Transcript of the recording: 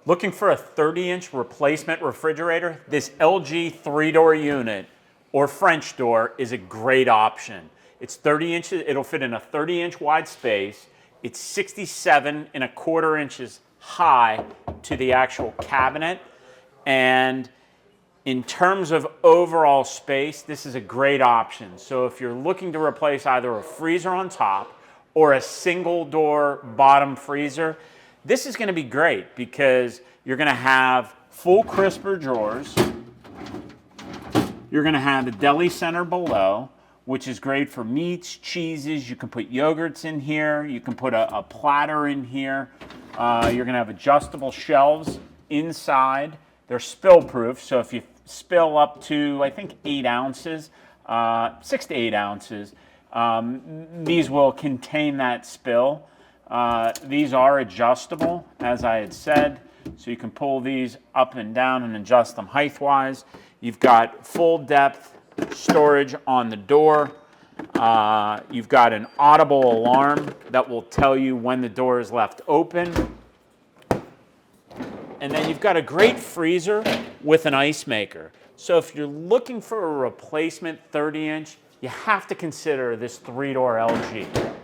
Looking for a 30-inch replacement refrigerator? This LG 3-door unit or French door is a great option. It's 30 inches, it'll fit in a 30-inch wide space. It's 67.25 inches high to the actual cabinet. And in terms of overall space, this is a great option. So if you're looking to replace either a freezer on top or a single door bottom freezer, this is going to be great because you're going to have full crisper drawers. You're going to have a deli center below, which is great for meats, cheeses. You can put yogurts in here. You can put a platter in here. You're going to have adjustable shelves inside. They're spill proof, so if you spill up to, I think, 8 ounces, 6 to 8 ounces, these will contain that spill. These are adjustable, as I had said, so you can pull these up and down and adjust them height-wise. You've got full depth storage on the door. You've got an audible alarm that will tell you when the door is left open. And then you've got a great freezer with an ice maker. So if you're looking for a replacement 30-inch, you have to consider this 3-door LG.